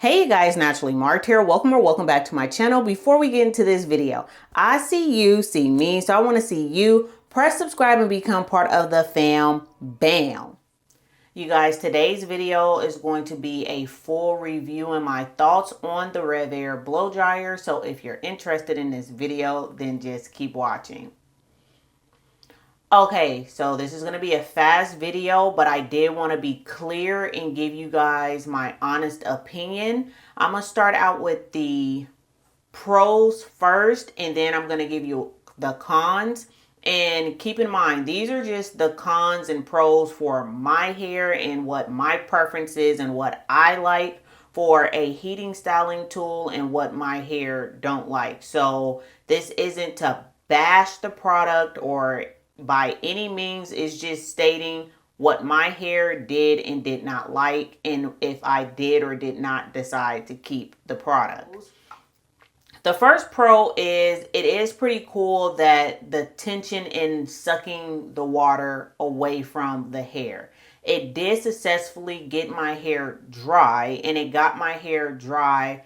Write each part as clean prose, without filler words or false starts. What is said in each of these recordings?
Hey you guys, Naturally Marked here. Welcome or welcome back to my channel. Before we get into this video, I see you, see me, so I want to see you. Press subscribe and become part of the fam. Bam! You guys, today's video is going to be a full review and my thoughts on the Revair blow dryer. So if you're interested in this video, then just keep watching. Okay, so this is going to be a fast video, but I did want to be clear and give you guys my honest opinion. I'm going to start out with the pros first, and then I'm going to give you the cons. And keep in mind, these are just the cons and pros for my hair and what my preference is and what I like for a heating styling tool and what my hair don't like. So this isn't to bash the product or by any means, is just stating what my hair did and did not like, and if I did or did not decide to keep the product. The first pro is it is pretty cool that the tension in sucking the water away from the hair. It did successfully get my hair dry, and it got my hair dry,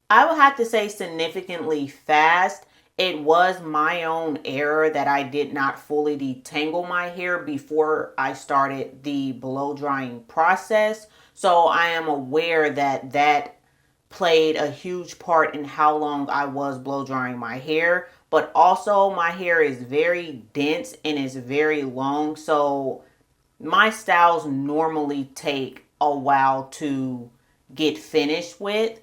I would have to say, significantly fast. It was my own error that I did not fully detangle my hair before I started the blow drying process. So I am aware that that played a huge part in how long I was blow drying my hair. But also my hair is very dense and is very long. So my styles normally take a while to get finished with.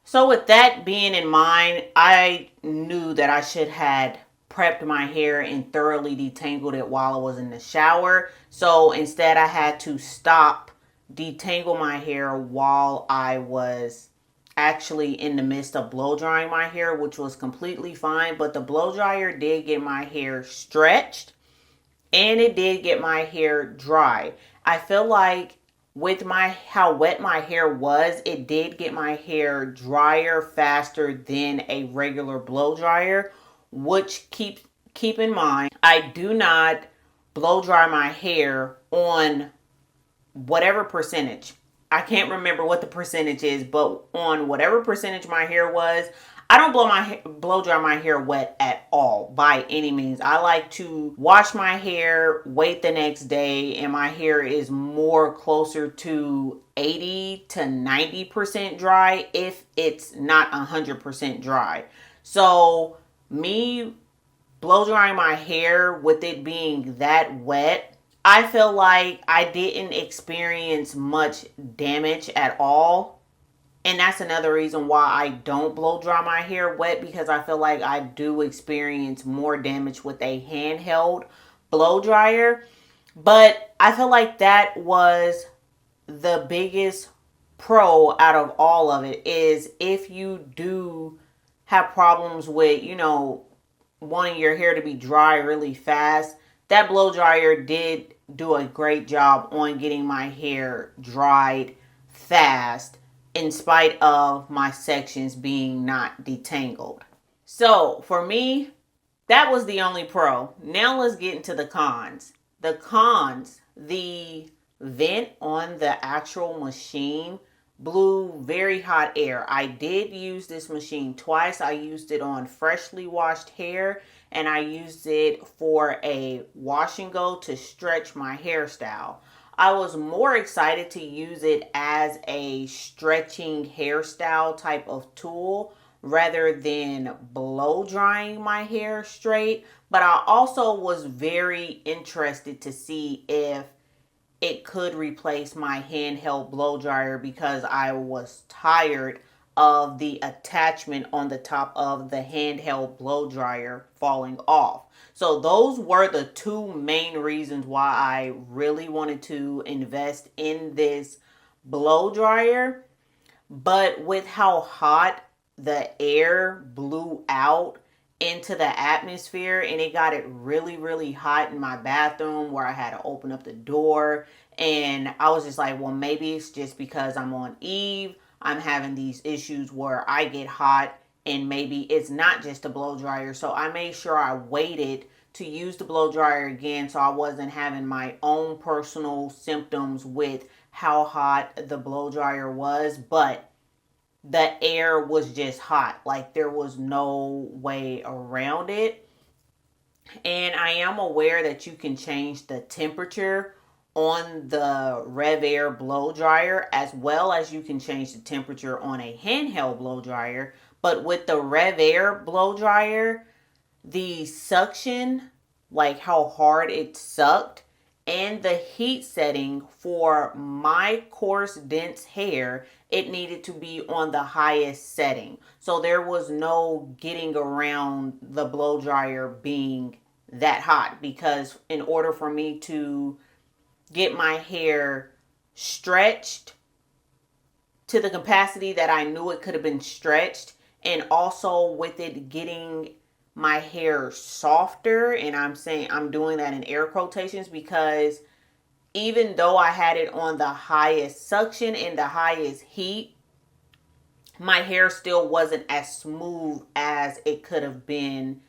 So with that being in mind, I knew that I should had prepped my hair and thoroughly detangled it while I was in the shower. So instead I had to stop, detangle my hair while I was actually in the midst of blow drying my hair, which was completely fine. But the blow dryer did get my hair stretched and it did get my hair dry. I feel like with how wet my hair was, it did get my hair drier faster than a regular blow dryer, which keep in mind, I do not blow dry my hair on whatever percentage. I can't remember what the percentage is, but on whatever percentage my hair was, I don't blow dry my hair wet at all by any means. I like to wash my hair, wait the next day, and my hair is more closer to 80 to 90% dry if it's not 100% dry. So me blow drying my hair with it being that wet, I feel like I didn't experience much damage at all. And that's another reason why I don't blow dry my hair wet, because I feel like I do experience more damage with a handheld blow dryer. But I feel like that was the biggest pro out of all of it, is if you do have problems with, wanting your hair to be dry really fast, that blow dryer did do a great job on getting my hair dried fast, in spite of my sections being not detangled. So for me, that was the only pro. Now let's get into the cons. The cons, the vent on the actual machine blew very hot air. I did use this machine twice. I used it on freshly washed hair, and I used it for a wash and go to stretch my hairstyle. I was more excited to use it as a stretching hairstyle type of tool rather than blow drying my hair straight. But I also was very interested to see if it could replace my handheld blow dryer, because I was tired of the attachment on the top of the handheld blow dryer falling off. So those were the two main reasons why I really wanted to invest in this blow dryer. But with how hot the air blew out into the atmosphere, and it got it really, really hot in my bathroom where I had to open up the door, and I was just like, well, maybe it's just because I'm on Eve. I'm having these issues where I get hot, and maybe it's not just a blow dryer. So I made sure I waited to use the blow dryer again, so I wasn't having my own personal symptoms with how hot the blow dryer was. But the air was just hot. Like there was no way around it. And I am aware that you can change the temperature on the Revair blow dryer, as well as you can change the temperature on a handheld blow dryer. But with the Revair blow dryer, the suction, like how hard it sucked, and the heat setting for my coarse, dense hair, it needed to be on the highest setting. So there was no getting around the blow dryer being that hot, because in order for me to get my hair stretched to the capacity that I knew it could have been stretched, and also with it getting my hair softer, and I'm doing that in air quotations, because even though I had it on the highest suction and the highest heat, my hair still wasn't as smooth as it could have been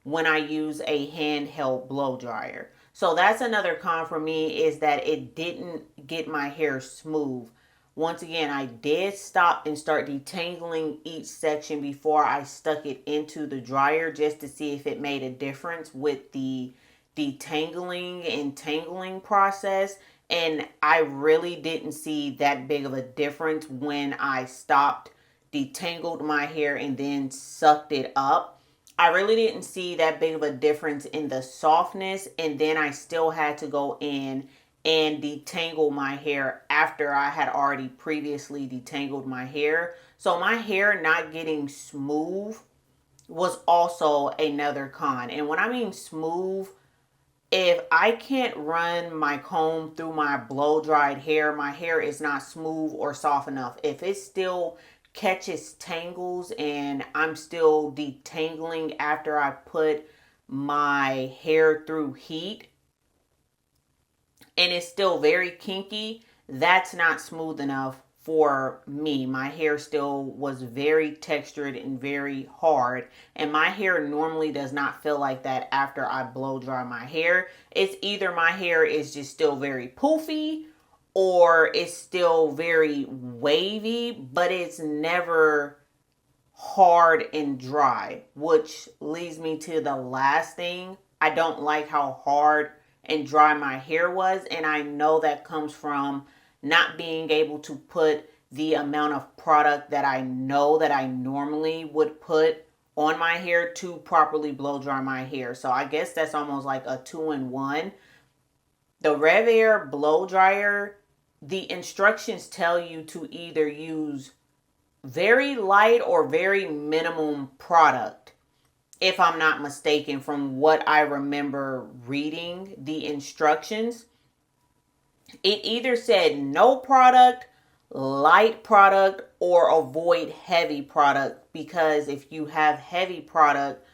when I use a handheld blow dryer. So that's another con for me, is that it didn't get my hair smooth. Once again, I did stop and start detangling each section before I stuck it into the dryer, just to see if it made a difference with the detangling and tangling process. And I really didn't see that big of a difference when I stopped, detangled my hair, and then sucked it up. I really didn't see that big of a difference in the softness, and then I still had to go in and detangle my hair after I had already previously detangled my hair. So my hair not getting smooth was also another con. And when I mean smooth, if I can't run my comb through my blow dried hair, my hair is not smooth or soft enough. If it still catches tangles and I'm still detangling after I put my hair through heat, and it's still very kinky, that's not smooth enough for me. My hair still was very textured and very hard, and my hair normally does not feel like that after I blow dry my hair. It's either my hair is just still very poofy, or it's still very wavy, but it's never hard and dry, which leads me to the last thing. I don't like how hard and dry my hair was, and I know that comes from not being able to put the amount of product that I know that I normally would put on my hair to properly blow dry my hair. So I guess that's almost like a 2-in-1. The Revair blow dryer, the instructions tell you to either use very light or very minimum product, if I'm not mistaken, from what I remember reading the instructions. It either said no product, light product, or avoid heavy product, because if you have heavy product,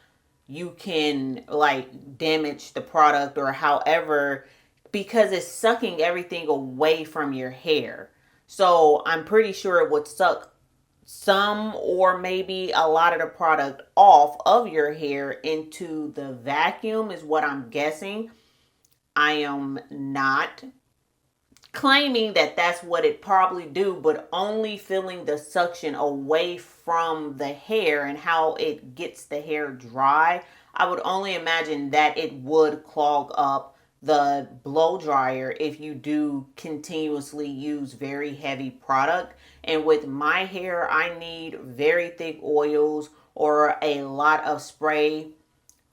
you can like damage the product or however, because it's sucking everything away from your hair. So I'm pretty sure it would suck some or maybe a lot of the product off of your hair into the vacuum, is what I'm guessing. I am not claiming that that's what it probably do, but only feeling the suction away from the hair and how it gets the hair dry, I would only imagine that it would clog up the blow dryer if you do continuously use very heavy product. And with my hair, I need very thick oils or a lot of spray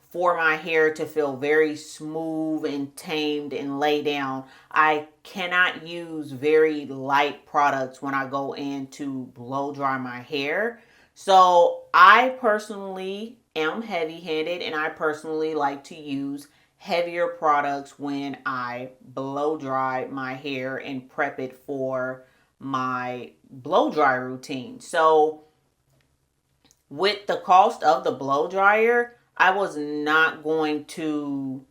for my hair to feel very smooth and tamed and lay down. I cannot use very light products when I go in to blow dry my hair. So I personally am heavy handed, and I personally like to use heavier products when I blow dry my hair and prep it for my blow dry routine. So with the cost of the blow dryer, I was not going to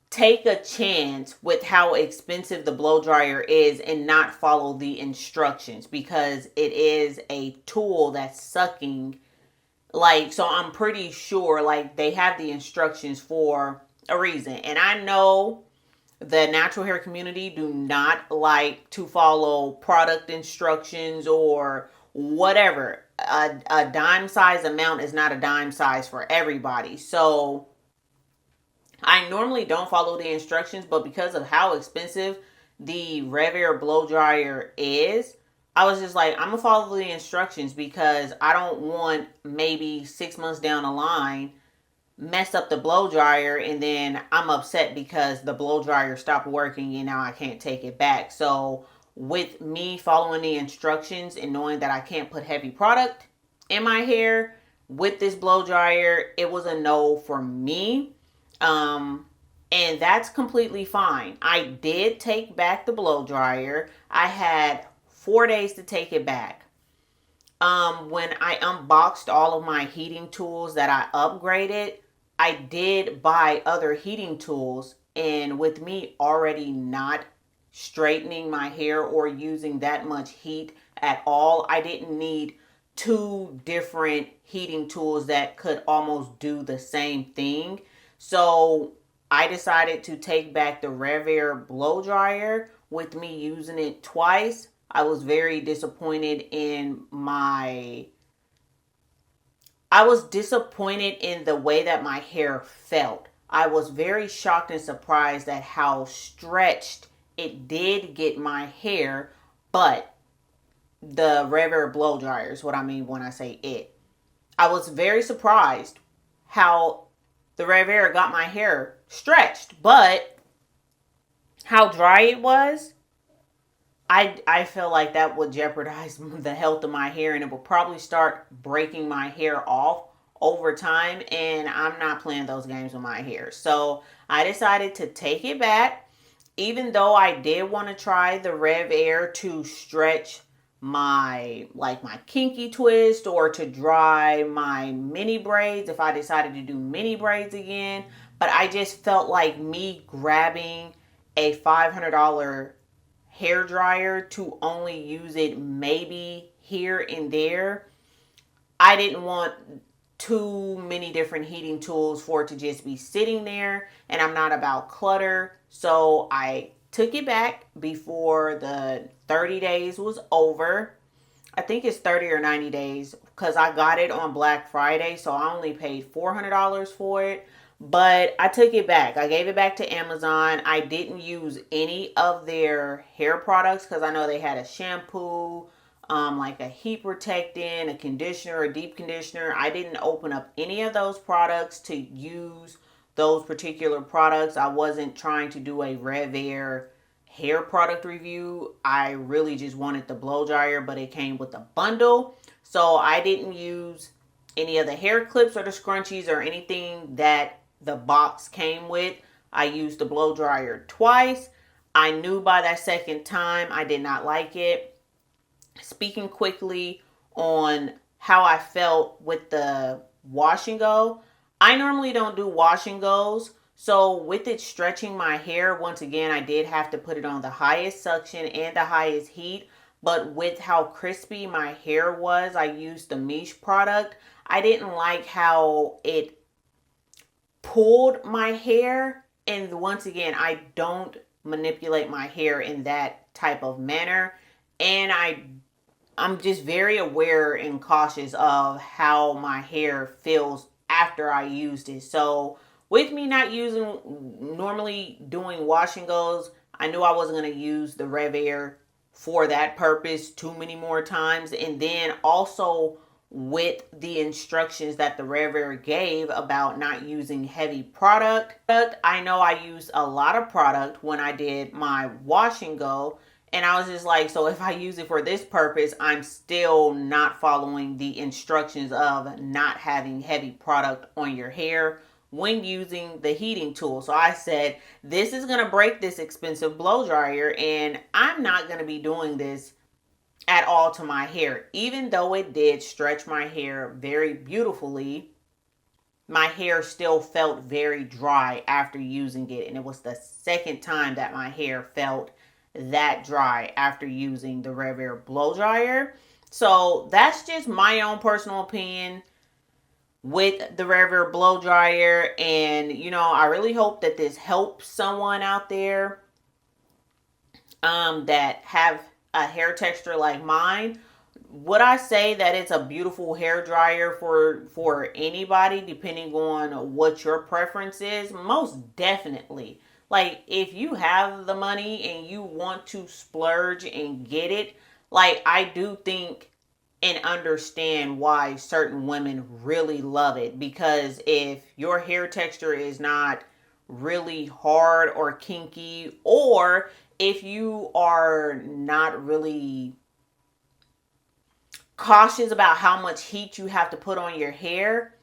take a chance with how expensive the blow dryer is and not follow the instructions, because it is a tool that's sucking. Like, so I'm pretty sure like they have the instructions for a reason. And I know the natural hair community do not like to follow product instructions or whatever. A dime size amount is not a dime size for everybody. So I normally don't follow the instructions, but because of how expensive the Revair blow dryer is, I was just like, I'm gonna follow the instructions because I don't want maybe 6 months down the line mess up the blow dryer and then I'm upset because the blow dryer stopped working and now I can't take it back. So with me following the instructions and knowing that I can't put heavy product in my hair with this blow dryer, it was a no for me. And that's completely fine. I did take back the blow dryer. I had 4 days to take it back. When I unboxed all of my heating tools that I upgraded, I did buy other heating tools, and with me already not straightening my hair or using that much heat at all, I didn't need 2 different heating tools that could almost do the same thing. So I decided to take back the Revair blow dryer. With me using it twice, I was very disappointed in the way that my hair felt. I was very shocked and surprised at how stretched it did get my hair, but the Revair blow dryer is what I mean when I say it. I was very surprised how the Revair got my hair stretched, but how dry it was, I feel like that would jeopardize the health of my hair and it will probably start breaking my hair off over time, and I'm not playing those games with my hair. So I decided to take it back, even though I did want to try the Revair to stretch my kinky twist or to dry my mini braids if I decided to do mini braids again. But I just felt like me grabbing a $500 hair dryer to only use it maybe here and there, I didn't want too many different heating tools for it to just be sitting there, and I'm not about clutter. So I took it back before the 30 days was over. I think it's 30 or 90 days because I got it on Black Friday, so I only paid $400 for it. But I took it back. I gave it back to Amazon. I didn't use any of their hair products because I know they had a shampoo, like a heat protectant, a conditioner, a deep conditioner. I didn't open up any of those products to use those particular products. I wasn't trying to do a Revair hair product review. I really just wanted the blow dryer, but it came with a bundle. So I didn't use any of the hair clips or the scrunchies or anything that the box came with. I used the blow dryer twice. I knew by that second time I did not like it. Speaking quickly on how I felt with the wash and go, I normally don't do wash and goes. So with it stretching my hair, once again, I did have to put it on the highest suction and the highest heat. But with how crispy my hair was, I used the Miche product. I didn't like how it pulled my hair, and once again, I don't manipulate my hair in that type of manner, and I'm just very aware and cautious of how my hair feels after I used it. So with me not normally doing wash and goes, I knew I wasn't going to use the Revair for that purpose too many more times. And then also with the instructions that the Revair gave about not using heavy product, I know I used a lot of product when I did my wash and go, and I was just like, so if I use it for this purpose, I'm still not following the instructions of not having heavy product on your hair when using the heating tool. So I said, this is going to break this expensive blow dryer, and I'm not going to be doing this at all to my hair. Even though it did stretch my hair very beautifully, my hair still felt very dry after using it. And it was the second time that my hair felt that dry after using the Revair blow dryer. So that's just my own personal opinion. with the Revair blow dryer. And you know, I really hope that this helps someone out there that have a hair texture like mine. Would I say that it's a beautiful hair dryer for anybody, depending on what your preference is? Most definitely. Like, if you have the money and you want to splurge and get it, like, I do think and understand why certain women really love it. Because if your hair texture is not really hard or kinky, or if you are not really cautious about how much heat you have to put on your hair,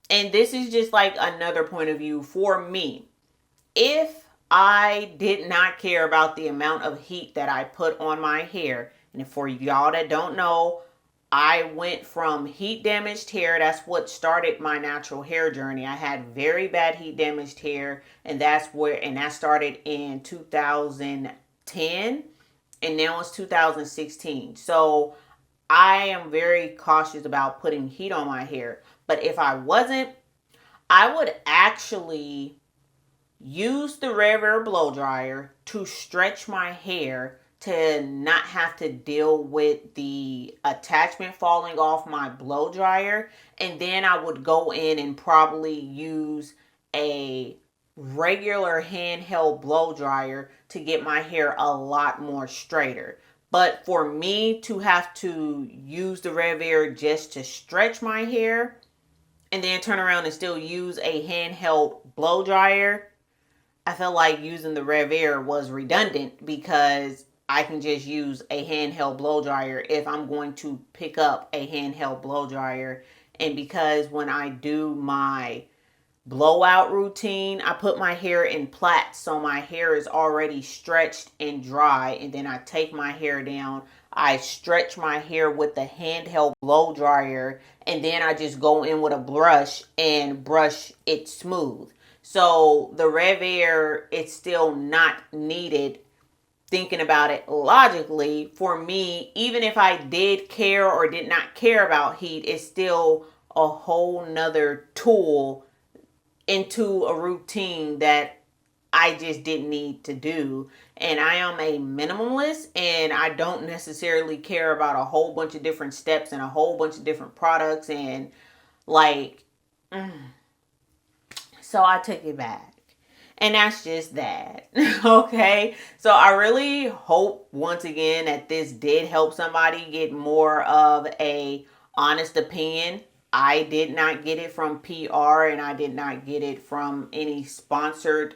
and this is just like another point of view for me. If I did not care about the amount of heat that I put on my hair, and for y'all that don't know, I went from heat damaged hair. That's what started my natural hair journey. I had very bad heat damaged hair, and that started in 2010, and now it's 2016. So I am very cautious about putting heat on my hair. But if I wasn't, I would actually use the Revair blow dryer to stretch my hair to not have to deal with the attachment falling off my blow dryer. And then I would go in and probably use a regular handheld blow dryer to get my hair a lot more straighter. But for me to have to use the Revair just to stretch my hair and then turn around and still use a handheld blow dryer, I felt like using the Revair was redundant, because I can just use a handheld blow dryer if I'm going to pick up a handheld blow dryer. And because when I do my blowout routine, I put my hair in plaits, so my hair is already stretched and dry, and then I take my hair down, I stretch my hair with the handheld blow dryer, and then I just go in with a brush and brush it smooth. So the Revair, it's still not needed. Thinking about it logically, for me, even if I did care or did not care about heat, it's still a whole nother tool into a routine that I just didn't need to do. And I am a minimalist, and I don't necessarily care about a whole bunch of different steps and a whole bunch of different products, and like, so I took it back. And that's just that. Okay. So I really hope once again that this did help somebody get more of a honest opinion. I did not get it from PR, and I did not get it from any sponsored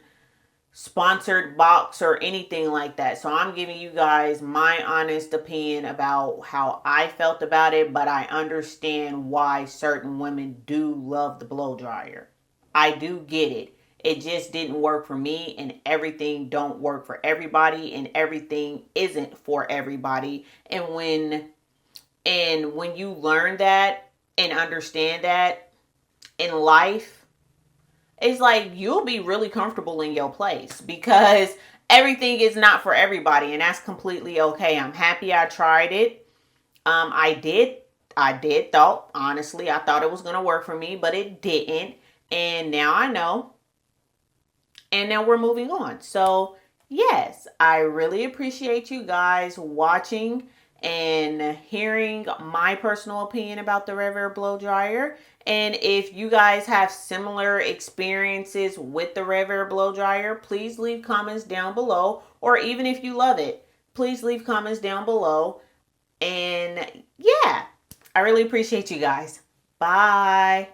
box or anything like that. So I'm giving you guys my honest opinion about how I felt about it, but I understand why certain women do love the blow dryer. I do get it. It just didn't work for me, and everything don't work for everybody, and everything isn't for everybody. And when you learn that and understand that in life, it's like you'll be really comfortable in your place, because everything is not for everybody, and that's completely okay. I'm happy I tried it. I did thought, honestly, I thought it was going to work for me, but it didn't. And now I know. And now we're moving on. So yes, I really appreciate you guys watching and hearing my personal opinion about the Revair blow dryer. And if you guys have similar experiences with the Revair blow dryer, please leave comments down below. Or even if you love it, please leave comments down below. And yeah, I really appreciate you guys. Bye.